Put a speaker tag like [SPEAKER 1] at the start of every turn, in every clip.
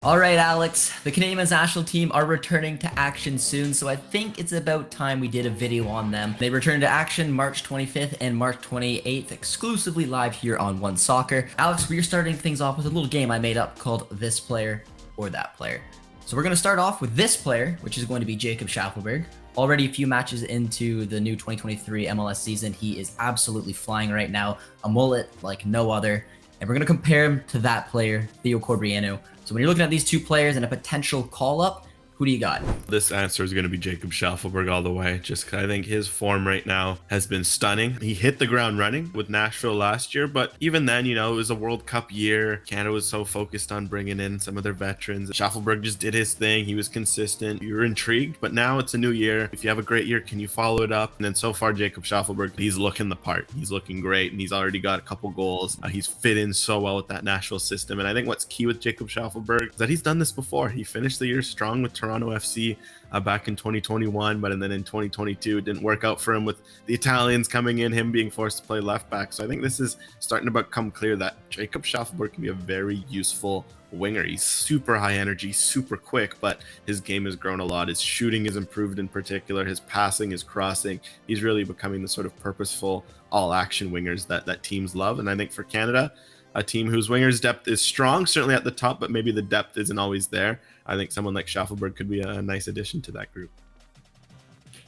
[SPEAKER 1] All right, Alex, the Canadian men's national team are returning to action soon, so I think it's about time we did a video on them. They return to action March 25th and March 28th, exclusively live here on OneSoccer. Alex, we're starting things off with a little game I made up called This Player or That Player. So we're going to start off with this player, which is going to be Jacob Shaffelburg. Already a few matches into the new 2023 MLS season, he is absolutely flying right now, a mullet like no other. And we're going to compare him to that player, Theo Corbeanu. So when you're looking at these two players and a potential call-up, who do you got?
[SPEAKER 2] This answer is going to be Jacob Shaffelburg all the way. Just I think his form right now has been stunning. He hit the ground running with Nashville last year, but even then, it was a World Cup year. Canada was so focused on bringing in some of their veterans. Shaffelburg just did his thing. He was consistent. You were intrigued, but now it's a new year. If you have a great year, can you follow it up? And then so far, Jacob Shaffelburg, he's looking the part. He's looking great, and he's already got a couple goals. He's fit in so well with that Nashville system. And I think what's key with Jacob Shaffelburg is that he's done this before. He finished the year strong with Toronto FC back in 2021, but then in 2022 it didn't work out for him with the Italians coming in, him being forced to play left back. So I think this is starting to become clear that Jacob Shaffelburg can be a very useful winger. He's super high energy, super quick, but his game has grown a lot. His shooting has improved in particular, his passing, his crossing. He's really becoming the sort of purposeful all-action wingers that teams love. And I think for Canada, a team whose wingers depth is strong, certainly at the top, but maybe the depth isn't always there, I think someone like Shaffelburg could be a nice addition to that group.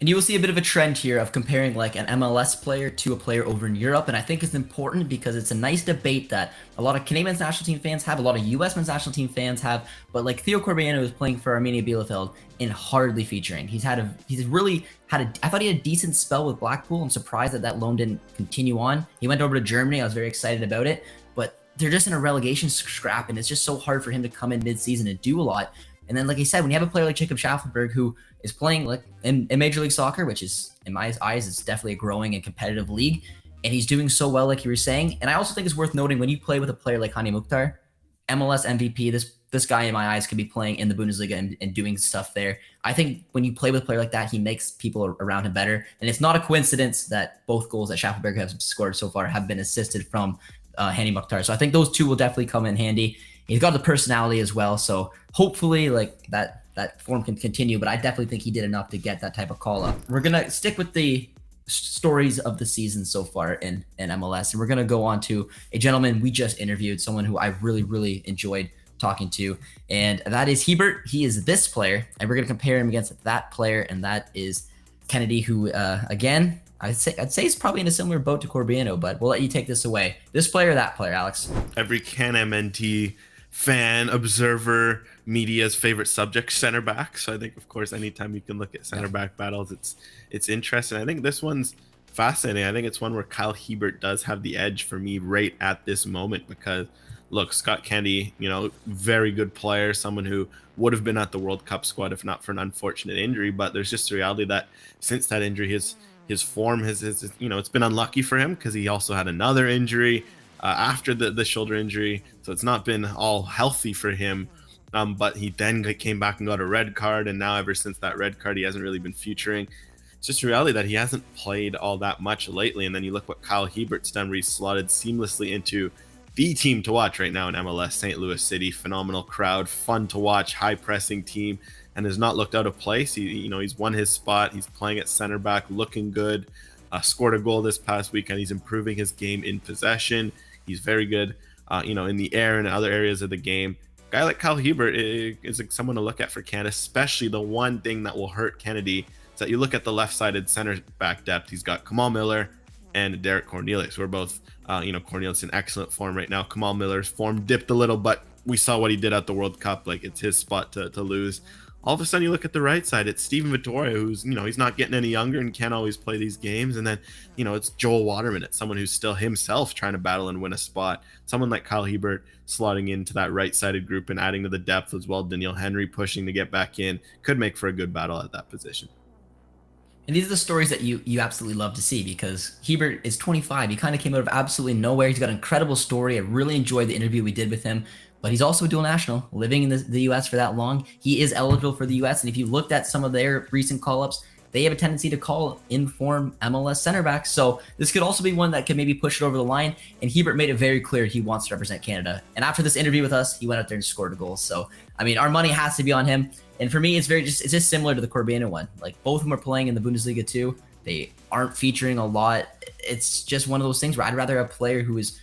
[SPEAKER 1] And you will see a bit of a trend here of comparing like an MLS player to a player over in Europe. And I think it's important because it's a nice debate that a lot of Canadian men's national team fans have, a lot of US men's national team fans have. But like Theo Corbeanu is playing for Arminia Bielefeld and hardly featuring. I thought he had a decent spell with Blackpool. I'm surprised that loan didn't continue on. He went over to Germany. I was very excited about it. But they're just in a relegation scrap, and it's just so hard for him to come in mid-season and do a lot. And then, like I said, when you have a player like Jacob Shaffelburg who is playing like in Major League Soccer, which is, in my eyes, it's definitely a growing and competitive league, and he's doing so well, like you were saying. And I also think it's worth noting when you play with a player like Hani Mukhtar, MLS MVP, this guy, in my eyes, could be playing in the Bundesliga and doing stuff there. I think when you play with a player like that, he makes people around him better. And it's not a coincidence that both goals that Shaffelburg has scored so far have been assisted from Hani Mukhtar. So I think those two will definitely come in handy. He's got the personality as well, so hopefully like that form can continue, but I definitely think he did enough to get that type of call up. We're gonna stick with the stories of the season so far in MLS, and we're gonna go on to a gentleman we just interviewed, someone who I really enjoyed talking to, and that is Hiebert. He is this player, and we're gonna compare him against that player, and that is Kennedy, who again, I'd say he's probably in a similar boat to Corbeanu, but we'll let you take this away. This player or that player, Alex?
[SPEAKER 2] Every CanMNT fan, observer, media's favorite subject, center back. So I think, of course, anytime you can look at center back battles, it's interesting. I think this one's fascinating. I think it's one where Kyle Hiebert does have the edge for me right at this moment because, look, Scott Kennedy, very good player, someone who would have been at the World Cup squad if not for an unfortunate injury. But there's just the reality that since that injury, his form has it's been unlucky for him because he also had another injury after the shoulder injury, so it's not been all healthy for him. But he then came back and got a red card, and now ever since that red card, he hasn't really been featuring. It's just a reality that he hasn't played all that much lately. And then you look what Kyle Hiebert's done, where he's slotted seamlessly into the team to watch right now in MLS, St. Louis City. Phenomenal crowd, fun to watch, high pressing team, and has not looked out of place. He's won his spot. He's playing at center back, looking good. Scored a goal this past weekend. He's improving his game in possession. He's very good, in the air and other areas of the game. A guy like Kyle Hiebert is someone to look at for Canada, especially the one thing that will hurt Kennedy is that you look at the left-sided center back depth. He's got Kamal Millar and Derek Cornelius. We're both, Cornelius in excellent form right now. Kamal Millar's form dipped a little, but we saw what he did at the World Cup. Like, it's his spot to lose. All of a sudden, you look at the right side, it's Steven Vittoria, who's, he's not getting any younger and can't always play these games. And then, it's Joel Waterman. It's someone who's still himself trying to battle and win a spot. Someone like Kyle Hiebert slotting into that right-sided group and adding to the depth as well. Daniil Henry pushing to get back in could make for a good battle at that position.
[SPEAKER 1] And these are the stories that you absolutely love to see because Hiebert is 25. He kind of came out of absolutely nowhere. He's got an incredible story. I really enjoyed the interview we did with him. But he's also a dual national, living in the U.S. for that long. He is eligible for the U.S. And if you looked at some of their recent call-ups, they have a tendency to call inform MLS center backs. So this could also be one that could maybe push it over the line. And Hiebert made it very clear he wants to represent Canada. And after this interview with us, he went out there and scored a goal. So, I mean, our money has to be on him. And for me, it's just similar to the Corbeanu one. Like, both of them are playing in the Bundesliga too. They aren't featuring a lot. It's just one of those things where I'd rather have a player who is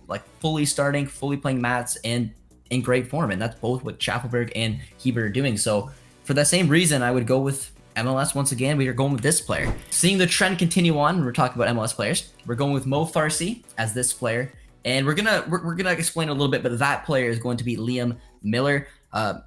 [SPEAKER 1] like fully starting, fully playing mats, and in great form. And that's both what Shaffelburg and Hiebert are doing. So for that same reason, I would go with MLS once again. We are going with this player. Seeing the trend continue on, we're talking about MLS players. We're going with Mo Farsi as this player. And we're gonna explain a little bit, but that player is going to be Liam Millar.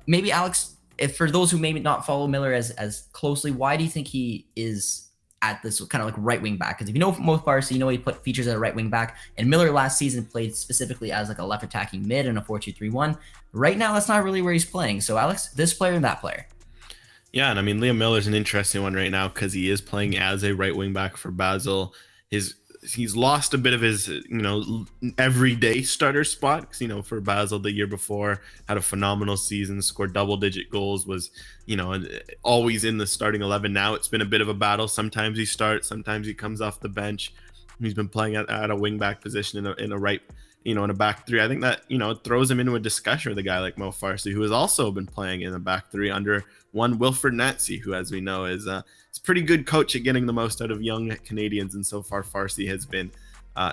[SPEAKER 1] Maybe Alex, if for those who maybe not follow Millar as closely, why do you think he is at this kind of like right wing back? Because if you know Mo Farsi, you know he put features at a right wing back, and Millar last season played specifically as like a left attacking mid in a 4-2-3-1. Right now, that's not really where he's playing. So Alex, this player and that player.
[SPEAKER 2] Yeah, and I mean, Liam Miller's an interesting one right now because he is playing as a right wing back for Basel. He's lost a bit of his, everyday starter spot because, for Basel the year before had a phenomenal season, scored double-digit goals, was, always in the starting 11. Now it's been a bit of a battle. Sometimes he starts, sometimes he comes off the bench. He's been playing at a wing back position in a right, in a back three. I think that, it throws him into a discussion with a guy like Mo Farsi, who has also been playing in the back three under one Wilfred Nancy, who, as we know, is a pretty good coach at getting the most out of young Canadians. And so far, Farsi has been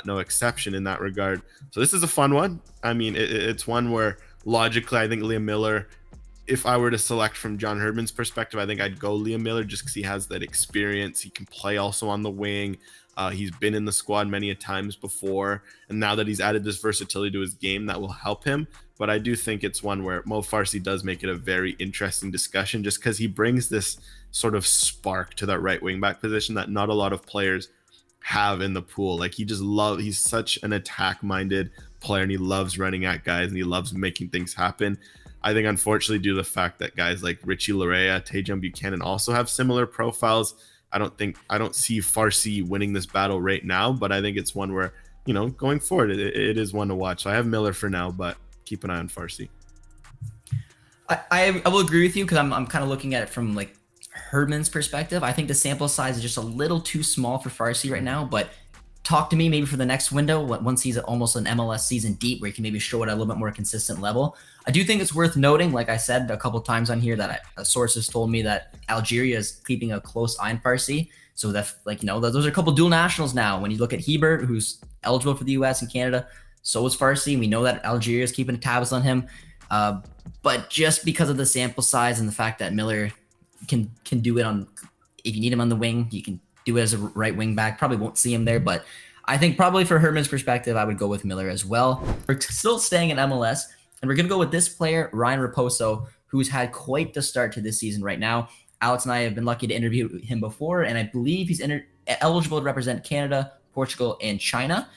[SPEAKER 2] no exception in that regard. So this is a fun one. I mean, it's one where logically, I think Liam Millar, if I were to select from John Herdman's perspective, I think I'd go Liam Millar just because he has that experience. He can play also on the wing. He's been in the squad many a times before, and now that he's added this versatility to his game, that will help him. But I do think it's one where Mo Farsi does make it a very interesting discussion just because he brings this sort of spark to that right wing back position that not a lot of players have in the pool. Like, he's such an attack minded player, and he loves running at guys, and he loves making things happen. I think, unfortunately, due to the fact that guys like Richie Larea, Tajon Buchanan also have similar profiles, I don't see Farsi winning this battle right now, but I think it's one where, going forward, it is one to watch. So I have Millar for now, but keep an eye on Farsi.
[SPEAKER 1] I will agree with you because I'm kind of looking at it from like Herdman's perspective. I think the sample size is just a little too small for Farsi right now, but talk to me maybe for the next window, once he's almost an MLS season deep, where he can maybe show it at a little bit more consistent level. I do think it's worth noting, like I said a couple times on here, that sources told me that Algeria is keeping a close eye on Farsi. So that, those are a couple dual nationals now. When you look at Hiebert, who's eligible for the US and Canada, so is Farsi. We know that Algeria is keeping tabs on him. But just because of the sample size and the fact that Millar can do it if you need him on the wing, you can do it as a right wing back. Probably won't see him there, but I think probably for Herdman's perspective, I would go with Millar as well. We're still staying in MLS, and we're going to go with this player, Ryan Raposo, who's had quite the start to this season right now. Alex and I have been lucky to interview him before, and I believe he's eligible to represent Canada, Portugal, and China.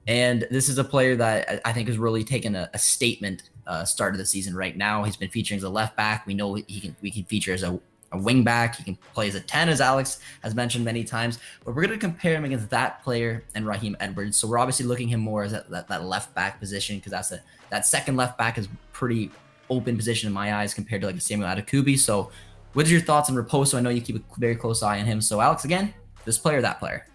[SPEAKER 1] And this is a player that I think has really taken a statement start of the season right now. He's been featuring as a left back. We know we can feature as a wing back. He can play as a 10, as Alex has mentioned many times. But we're going to compare him against that player and Raheem Edwards. So we're obviously looking him more as that left back position, because that second left back is pretty open position in my eyes compared to like a Samuel Adekubi. So what are your thoughts on Raposo? I know you keep a very close eye on him. So Alex, again, this player, that player.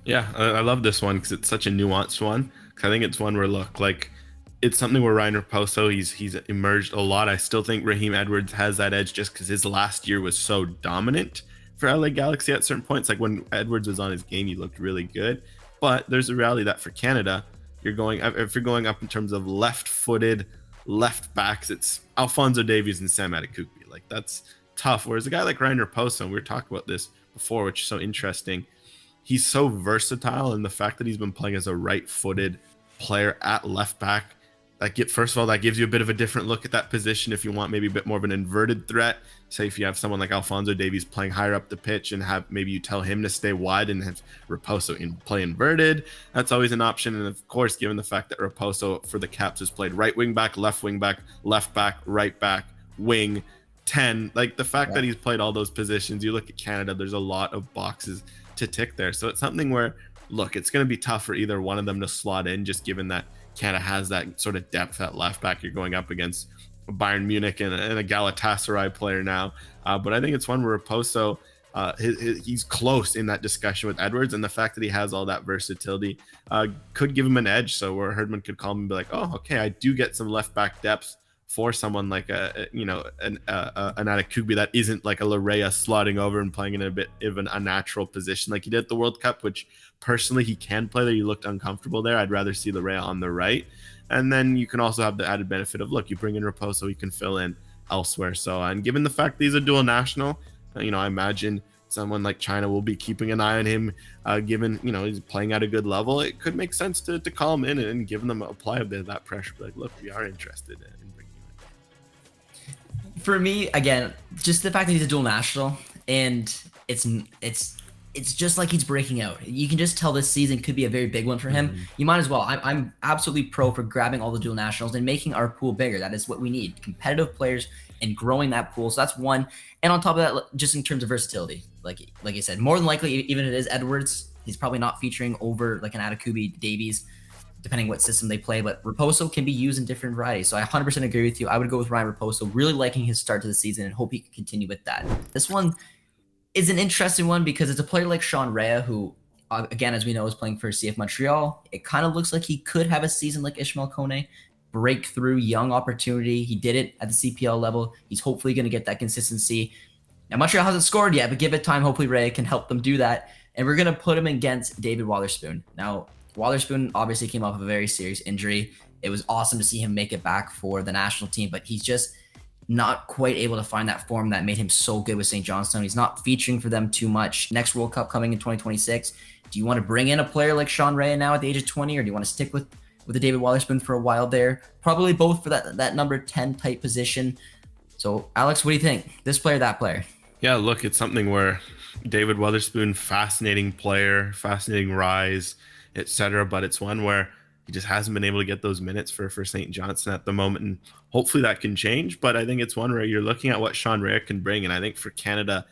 [SPEAKER 2] Yeah, I love this one because it's such a nuanced one. I think it's one where, it's something where Ryan Raposo, he's emerged a lot. I still think Raheem Edwards has that edge just because his last year was so dominant for LA Galaxy at certain points. Like, when Edwards was on his game, he looked really good. But there's a reality that for Canada, if you're going up in terms of left-footed left backs, it's Alphonso Davies and Sam Adekubi. Like, that's tough. Whereas a guy like Ryan Raposo, and we were talking about this before, which is so interesting, he's so versatile, and the fact that he's been playing as a right-footed player at left back, first of all, that gives you a bit of a different look at that position. If you want maybe a bit more of an inverted threat, say if you have someone like Alphonso Davies playing higher up the pitch, and maybe you tell him to stay wide and have Raposo play inverted, that's always an option. And of course, given the fact that Raposo for the Caps has played right wing back, left back, right back, wing, 10, like the fact that he's played all those positions, you look at Canada, there's a lot of boxes to tick there. So it's something where, look, it's going to be tough for either one of them to slot in, just given that Canada has that sort of depth at left back. You're going up against Bayern Munich and a Galatasaray player now. But I think it's one where Raposo he's close in that discussion with Edwards, and the fact that he has all that versatility could give him an edge. So where Herdman could call him and be like, oh, okay, I do get some left back depth for someone like an Anakubi that isn't like a Larea slotting over and playing in a bit of an unnatural position like he did at the World Cup, which personally he can play there. He looked uncomfortable there. I'd rather see Larea on the right. And then you can also have the added benefit of, look, you bring in Raposo, he can fill in elsewhere. So, and given the fact that he's a dual national, I imagine someone like China will be keeping an eye on him, given, he's playing at a good level. It could make sense to call him in and give them apply a bit of that pressure. Like, look, we are interested in bringing him in.
[SPEAKER 1] For me, again, just the fact that he's a dual national, and it's just like he's breaking out. You can just tell this season could be a very big one for him. You might as well. I'm absolutely pro for grabbing all the dual nationals and making our pool bigger. That is what we need. Competitive players and growing that pool. So that's one. And on top of that, just in terms of versatility, like I said, more than likely, even if it is Edwards, he's probably not featuring over like an Atakubi Davies, depending what system they play. But Raposo can be used in different varieties. So I 100% agree with you. I would go with Ryan Raposo, really liking his start to the season and hope he can continue with that. This one is an interesting one because it's a player like Sean Rea, who, again, as we know, is playing for CF Montreal. It kind of looks like he could have a season like Ishmael Kone, breakthrough, young opportunity. He did it at the CPL level. He's hopefully going to get that consistency. Now, Montreal hasn't scored yet, but give it time. Hopefully, Rea can help them do that. And we're going to put him against David Wotherspoon. Now, Wotherspoon obviously came off of a very serious injury. It was awesome to see him make it back for the national team, but he's just not quite able to find that form that made him so good with St. Johnstone. He's not featuring for them too much. Next World Cup coming in 2026. Do you want to bring in a player like Sean Rea now at the age of 20, or do you want to stick with the David Wotherspoon for a while there? Probably both for that number 10 type position. So, Alex, what do you think? This player, that player?
[SPEAKER 2] Yeah, look, it's something where David Wotherspoon, fascinating player, fascinating rise, etc. But it's one where he just hasn't been able to get those minutes for St. Johnstone at the moment. And hopefully that can change. But I think it's one where you're looking at what Sean Rea can bring. And I think for Canada,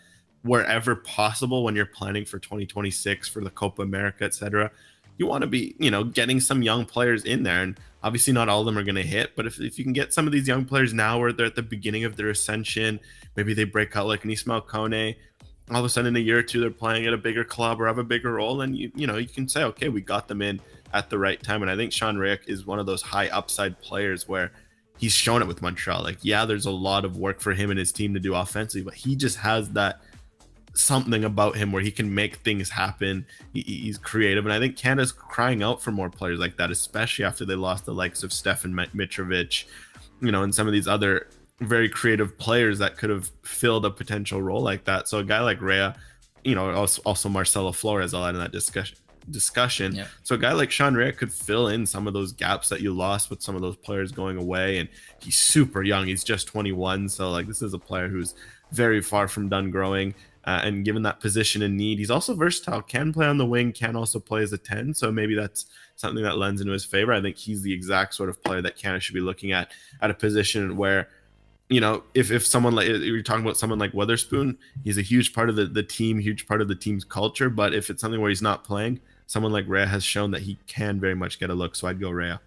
[SPEAKER 2] wherever possible, when you're planning for 2026 for the Copa America, etc., you want to be, getting some young players in there. And obviously not all of them are going to hit. But if you can get some of these young players now where they're at the beginning of their ascension, maybe they break out like an Ismail Kone, all of a sudden in a year or two, they're playing at a bigger club or have a bigger role. And you can say, okay, we got them in at the right time. And I think Sean Rea is one of those high upside players where he's shown it with Montreal. Like, yeah, there's a lot of work for him and his team to do offensively, but he just has that something about him where he can make things happen. He's creative. And I think Canada's crying out for more players like that, especially after they lost the likes of Stefan Mitrovic, and some of these other very creative players that could have filled a potential role like that. So a guy like Rea, also Marcelo Flores, I'll add in that discussion. Yeah. So a guy like Sean Rea could fill in some of those gaps that you lost with some of those players going away. And he's super young. He's just 21. So like, this is a player who's very far from done growing. And given that position in need, he's also versatile, can play on the wing, can also play as a 10. So maybe that's something that lends into his favor. I think he's the exact sort of player that Canada should be looking at a position where, if someone like, you're talking about someone like Wotherspoon, he's a huge part of the team, huge part of the team's culture. But if it's something where he's not playing, someone like Rea has shown that he can very much get a look. So I'd go Rea.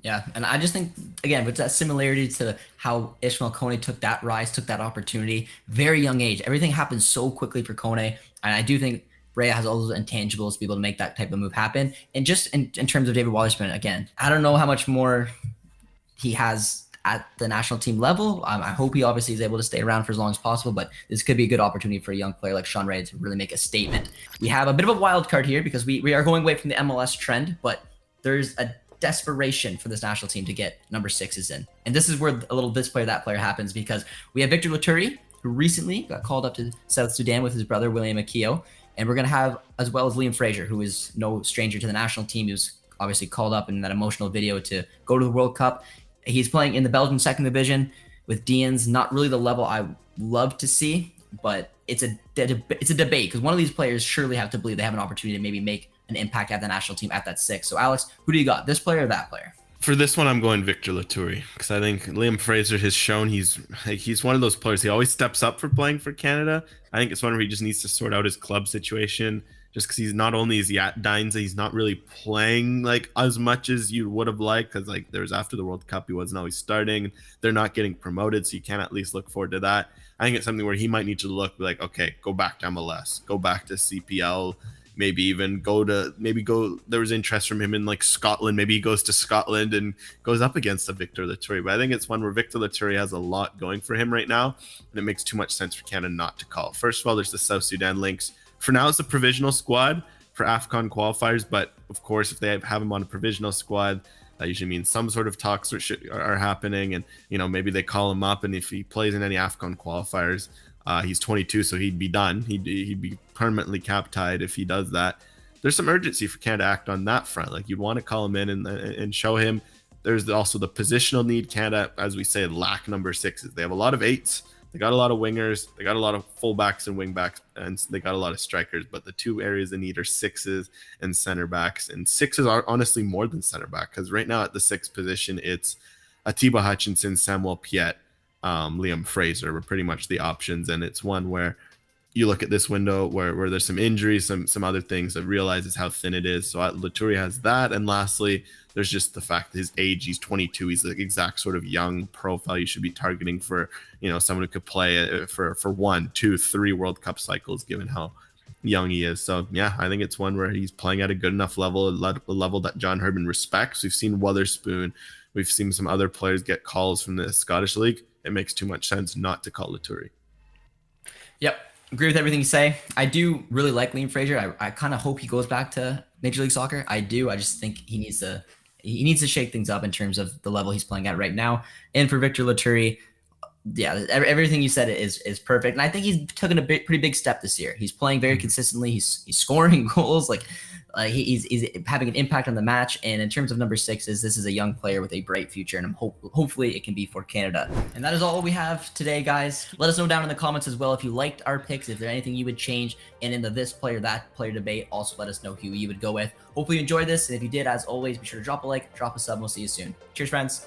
[SPEAKER 1] Yeah, and I just think, again, with that similarity to how Ishmael Kone took that rise, took that opportunity, very young age. Everything happened so quickly for Kone, and I do think Rea has all those intangibles to be able to make that type of move happen. And just in terms of David Wotherspoon, again, I don't know how much more he has at the national team level. I hope he obviously is able to stay around for as long as possible, but this could be a good opportunity for a young player like Sean Rea to really make a statement. We have a bit of a wild card here because we are going away from the MLS trend, but there's a desperation for this national team to get number 6s in. And this is where a little this player, that player happens, because we have Victor Loturi, who recently got called up to South Sudan with his brother, William Akio. And we're going to have, as well as Liam Fraser, who is no stranger to the national team. He was obviously called up in that emotional video to go to the World Cup. He's playing in the Belgian second division with Deans. Not really the level I love to see, but it's a debate, because one of these players surely have to believe they have an opportunity to maybe make an impact at the national team at that 6. So Alex, who do you got? This player or that player?
[SPEAKER 2] For this one, I'm going Victor Loturi, because I think Liam Fraser has shown he's one of those players. He always steps up for playing for Canada. I think it's one where he just needs to sort out his club situation, just because he's not only is he at Dines, he's not really playing like as much as you would have liked, because like there was after the World Cup he wasn't always starting. They're not getting promoted, so you can at least look forward to that. I think it's something where he might need to look like, okay, go back to MLS, go back to CPL, maybe even go. There was interest from him in like Scotland. Maybe he goes to Scotland and goes up against a Victor Loturi. But I think it's one where Victor Loturi has a lot going for him right now, and it makes too much sense for Canada not to call. First of all, there's the South Sudan links. For now, it's a provisional squad for AFCON qualifiers, but of course, if they have him on a provisional squad, that usually means some sort of talks are happening, and maybe they call him up, and if he plays in any AFCON qualifiers, he's 22, so he'd be done. He'd be permanently cap tied if he does that. There's some urgency for Canada to act on that front. Like, you'd want to call him in and show him. There's also the positional need. Canada, as we say, lack number 6s. They have a lot of 8s. They got a lot of wingers. They got a lot of fullbacks and wingbacks, and they got a lot of strikers. But the 2 areas they need are 6s and center backs. And 6s are honestly more than center back, because right now at the 6th position, it's Atiba Hutchinson, Samuel Piet, Liam Fraser were pretty much the options. And it's one where you look at this window where there's some injuries, some other things that realizes how thin it is. So Loturi has that. And lastly, there's just the fact that his age, he's 22. He's the exact sort of young profile you should be targeting for, someone who could play for 1, 2, 3 World Cup cycles, given how young he is. So yeah, I think it's one where he's playing at a good enough level, a level that John Herdman respects. We've seen Wotherspoon. We've seen some other players get calls from the Scottish League. It makes too much sense not to call Loturi.
[SPEAKER 1] Yep. Agree with everything you say. I do really like Liam Fraser. I kind of hope he goes back to Major League Soccer. I do. I just think he needs to shake things up in terms of the level he's playing at right now. And for Victor Loturi, yeah, everything you said is perfect. And I think he's taken a pretty big step this year. He's playing very consistently. He's scoring goals. He's having an impact on the match. And in terms of number 6s, this is a young player with a bright future, and hopefully it can be for Canada. And that is all we have today, guys. Let us know down in the comments as well if you liked our picks, if there's anything you would change, and in the this player, that player debate, also let us know who you would go with. Hopefully you enjoyed this, and if you did, as always, be sure to drop a like, drop a sub, and we'll see you soon. Cheers, friends.